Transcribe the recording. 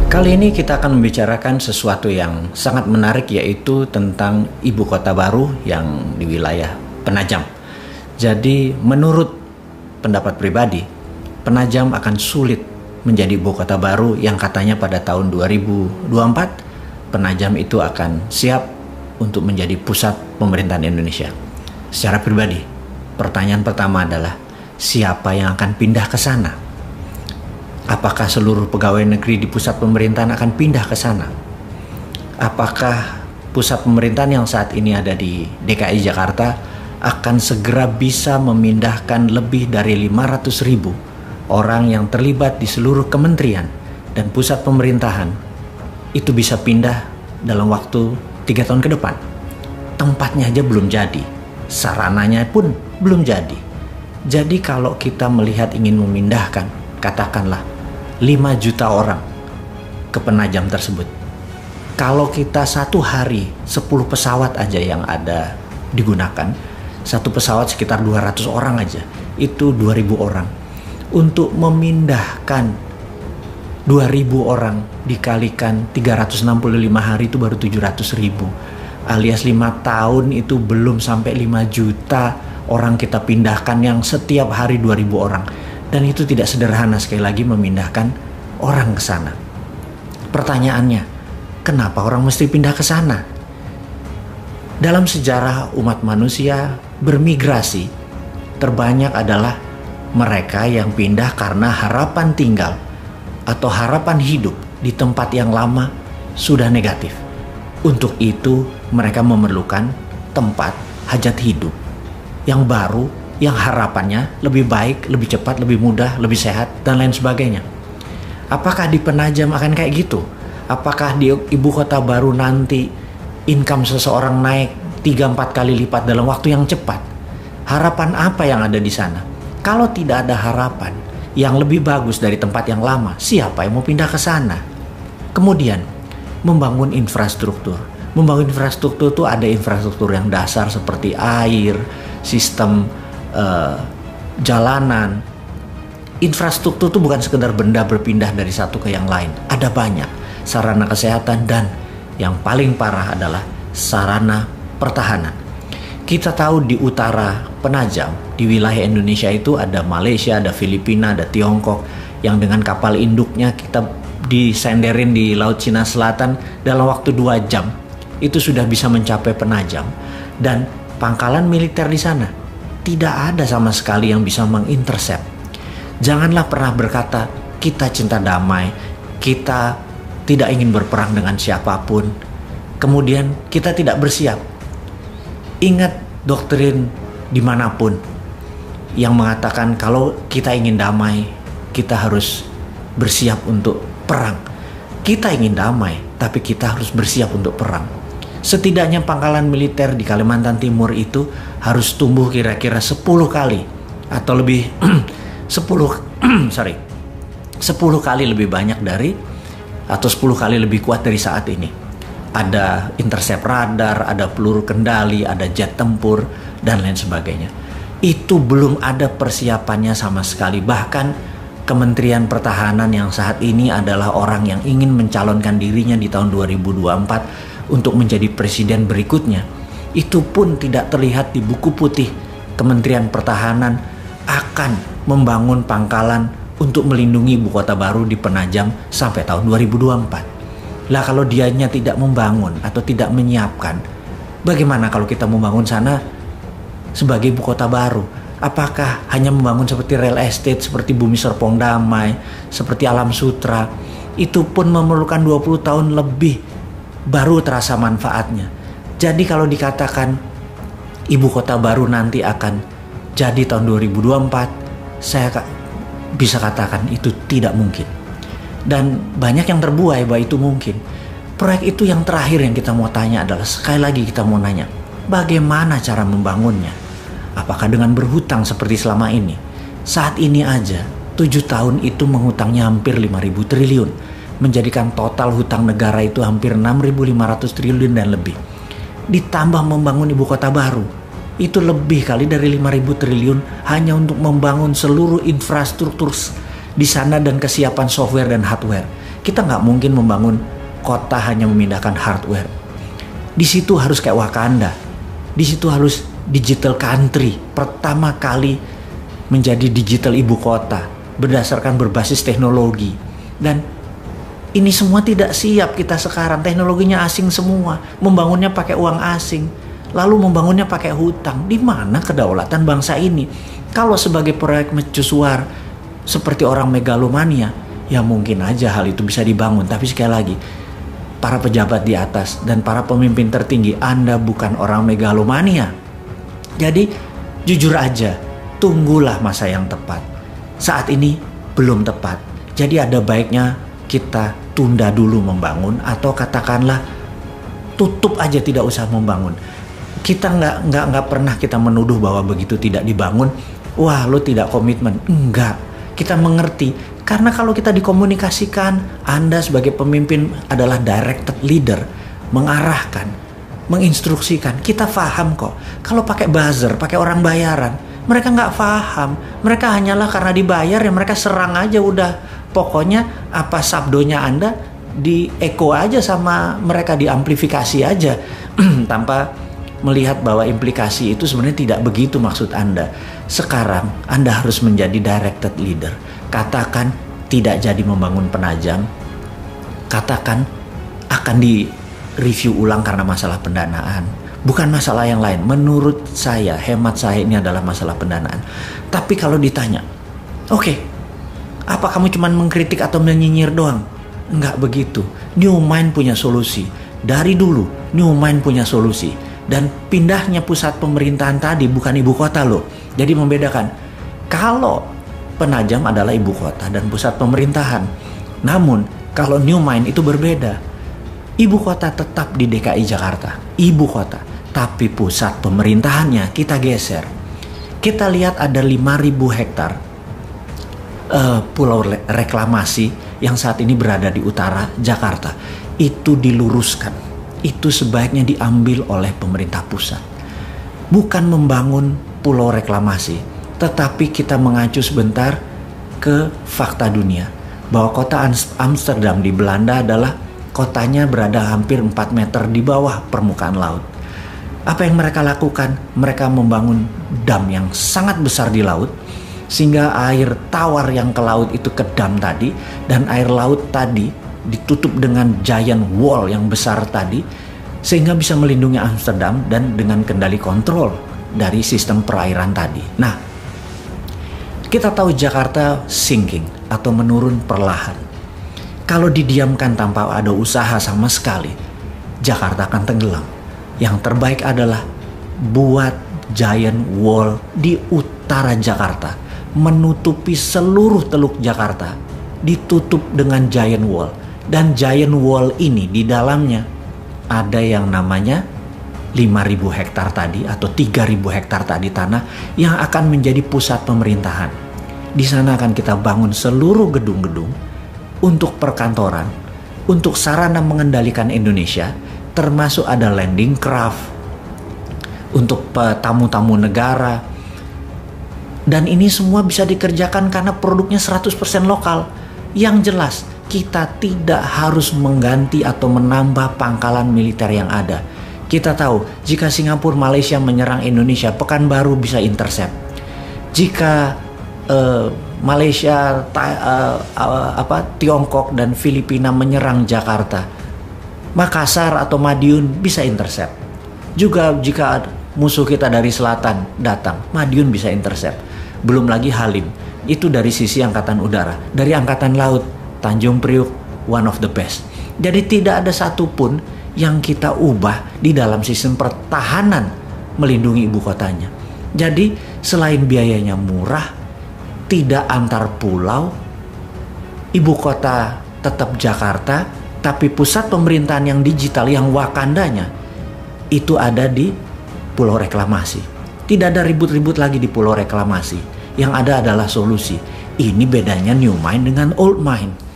Kali ini kita akan membicarakan sesuatu yang sangat menarik, yaitu tentang ibu kota baru yang di wilayah Penajam. Jadi menurut pendapat pribadi, Penajam akan sulit menjadi ibu kota baru yang katanya pada tahun 2024 Penajam itu akan siap untuk menjadi pusat pemerintahan Indonesia. Secara pribadi, pertanyaan pertama adalah siapa yang akan pindah ke sana? Apakah seluruh pegawai negeri di pusat pemerintahan akan pindah ke sana? Apakah pusat pemerintahan yang saat ini ada di DKI Jakarta akan segera bisa memindahkan lebih dari 500.000 orang yang terlibat di seluruh kementerian dan pusat pemerintahan itu bisa pindah dalam waktu 3 tahun ke depan? Tempatnya aja belum jadi, sarananya pun belum jadi. Jadi kalau kita melihat ingin memindahkan, katakanlah 5 juta orang ke Penajam tersebut. Kalau kita satu hari 10 pesawat aja yang ada digunakan, satu pesawat sekitar 200 orang aja, itu 2.000 orang. Untuk memindahkan 2.000 orang dikalikan 365 hari itu baru 700.000. Alias 5 tahun itu belum sampai 5 juta orang kita pindahkan yang setiap hari 2.000 orang. Dan itu tidak sederhana sekali lagi memindahkan orang ke sana. Pertanyaannya, kenapa orang mesti pindah ke sana? Dalam sejarah umat manusia bermigrasi, terbanyak adalah mereka yang pindah karena harapan tinggal atau harapan hidup di tempat yang lama sudah negatif. Untuk itu mereka memerlukan tempat hajat hidup yang baru, yang harapannya lebih baik, lebih cepat, lebih mudah, lebih sehat, dan lain sebagainya. Apakah di Penajam akan kayak gitu? Apakah di ibu kota baru nanti income seseorang naik 3-4 kali lipat dalam waktu yang cepat? Harapan apa yang ada di sana? Kalau tidak ada harapan yang lebih bagus dari tempat yang lama, siapa yang mau pindah ke sana? Kemudian, membangun infrastruktur. Membangun infrastruktur itu ada infrastruktur yang dasar seperti air, sistem jalanan. Infrastruktur itu bukan sekedar benda berpindah dari satu ke yang lain. Ada banyak sarana kesehatan, dan yang paling parah adalah sarana pertahanan. Kita tahu di utara Penajam, di wilayah Indonesia itu ada Malaysia, ada Filipina, ada Tiongkok, yang dengan kapal induknya kita disenderin di Laut Cina Selatan dalam waktu 2 jam itu sudah bisa mencapai Penajam. Dan pangkalan militer di sana tidak ada sama sekali yang bisa mengintercept. Janganlah pernah berkata kita cinta damai, kita tidak ingin berperang dengan siapapun, kemudian kita tidak bersiap. Ingat doktrin dimanapun yang mengatakan kalau kita ingin damai, kita harus bersiap untuk perang. Kita ingin damai, tapi kita harus bersiap untuk perang. Setidaknya pangkalan militer di Kalimantan Timur itu harus tumbuh kira-kira 10 kali atau lebih 10 kali lebih banyak dari, atau 10 kali lebih kuat dari saat ini. Ada intercept radar, ada peluru kendali, ada jet tempur, dan lain sebagainya. Itu belum ada persiapannya sama sekali. Bahkan Kementerian Pertahanan yang saat ini adalah orang yang ingin mencalonkan dirinya di tahun 2024 untuk menjadi presiden berikutnya, itu pun tidak terlihat di buku putih Kementerian Pertahanan akan membangun pangkalan untuk melindungi ibu kota baru di Penajam sampai tahun 2024. Lah kalau dianya tidak membangun atau tidak menyiapkan, bagaimana kalau kita membangun sana sebagai ibu kota baru? Apakah hanya membangun seperti real estate, seperti Bumi Serpong Damai, seperti Alam Sutra? Itu pun memerlukan 20 tahun lebih baru terasa manfaatnya. Jadi kalau dikatakan ibu kota baru nanti akan jadi tahun 2024, saya bisa katakan itu tidak mungkin. Dan banyak yang terbuai bahwa itu mungkin. Proyek itu yang terakhir yang kita mau tanya adalah, sekali lagi kita mau nanya, bagaimana cara membangunnya? Apakah dengan berhutang seperti selama ini? Saat ini aja 7 tahun itu menghutangnya hampir 5.000 triliun. Menjadikan total hutang negara itu hampir 6.500 triliun dan lebih. Ditambah membangun ibu kota baru, itu lebih kali dari 5.000 triliun hanya untuk membangun seluruh infrastruktur di sana dan kesiapan software dan hardware. Kita nggak mungkin membangun kota hanya memindahkan hardware. Di situ harus kayak Wakanda. Di situ harus digital country. Pertama kali menjadi digital ibu kota. Berdasarkan berbasis teknologi. Dan ini semua tidak siap kita sekarang. Teknologinya asing semua. Membangunnya pakai uang asing. Lalu membangunnya pakai hutang. Di mana kedaulatan bangsa ini? Kalau sebagai proyek mercusuar seperti orang megalomania, ya mungkin aja hal itu bisa dibangun. Tapi sekali lagi, para pejabat di atas dan para pemimpin tertinggi, Anda bukan orang megalomania. Jadi jujur aja, tunggulah masa yang tepat. Saat ini belum tepat. Jadi ada baiknya kita tunda dulu membangun, atau katakanlah tutup aja, tidak usah membangun. Kita nggak pernah kita menuduh bahwa begitu tidak dibangun, wah lo tidak komitmen. Enggak, kita mengerti. Karena kalau kita dikomunikasikan, Anda sebagai pemimpin adalah directed leader, mengarahkan, menginstruksikan. Kita paham kok. Kalau pakai buzzer, pakai orang bayaran, mereka nggak paham. Mereka hanyalah karena dibayar ya mereka serang aja udah. Pokoknya apa sabdonya Anda di echo aja sama mereka, diamplifikasi aja tanpa melihat bahwa implikasi itu sebenarnya tidak begitu maksud Anda. Sekarang Anda harus menjadi directed leader. Katakan tidak jadi membangun penajam. Katakan akan di-review ulang karena masalah pendanaan. Bukan masalah yang lain. Menurut saya, hemat saya, ini adalah masalah pendanaan. Tapi kalau ditanya, oke, apa kamu cuma mengkritik atau menyinyir doang? Enggak begitu. New Mind punya solusi. Dari dulu, New Mind punya solusi. Dan pindahnya pusat pemerintahan tadi bukan ibu kota loh. Jadi membedakan. Kalau Penajam adalah ibu kota dan pusat pemerintahan. Namun kalau New Mind itu berbeda. Ibu kota tetap di DKI Jakarta. Ibu kota. Tapi pusat pemerintahannya kita geser. Kita lihat ada 5.000 hektar pulau reklamasi yang saat ini berada di utara Jakarta. Itu diluruskan. Itu sebaiknya diambil oleh pemerintah pusat. Bukan membangun pulau reklamasi, tetapi kita mengacu sebentar ke fakta dunia. Bahwa kota Amsterdam di Belanda adalah kotanya berada hampir 4 meter di bawah permukaan laut. Apa yang mereka lakukan? Mereka membangun dam yang sangat besar di laut, sehingga air tawar yang ke laut itu ke dam tadi, dan air laut tadi ditutup dengan giant wall yang besar tadi, sehingga bisa melindungi Amsterdam dan dengan kendali kontrol dari sistem perairan tadi. Nah, kita tahu Jakarta sinking atau menurun perlahan. Kalau didiamkan tanpa ada usaha sama sekali, Jakarta akan tenggelam. Yang terbaik adalah buat giant wall di utara Jakarta, menutupi seluruh teluk Jakarta, ditutup dengan giant wall. Dan giant wall ini di dalamnya ada yang namanya 5.000 hektar tadi atau 3.000 hektar tadi tanah yang akan menjadi pusat pemerintahan. Di sana akan kita bangun seluruh gedung-gedung untuk perkantoran, untuk sarana mengendalikan Indonesia, termasuk ada landing craft untuk tamu-tamu negara. Dan ini semua bisa dikerjakan karena produknya 100% lokal. Yang jelas, kita tidak harus mengganti atau menambah pangkalan militer yang ada. Kita tahu jika Singapura, Malaysia menyerang Indonesia, Pekanbaru bisa intercept. Jika Malaysia, Tiongkok dan Filipina menyerang Jakarta, Makassar atau Madiun bisa intercept. Juga jika musuh kita dari selatan datang, Madiun bisa intercept. Belum lagi Halim, itu dari sisi angkatan udara. Dari angkatan laut, Tanjung Priuk one of the best. Jadi tidak ada satupun yang kita ubah di dalam sistem pertahanan melindungi ibu kotanya. Jadi selain biayanya murah, tidak antar pulau, ibu kota tetap Jakarta, tapi pusat pemerintahan yang digital, yang Wakandanya, itu ada di pulau reklamasi. Tidak ada ribut-ribut lagi di pulau reklamasi. Yang ada adalah solusi. Ini bedanya New Mind dengan Old Mind.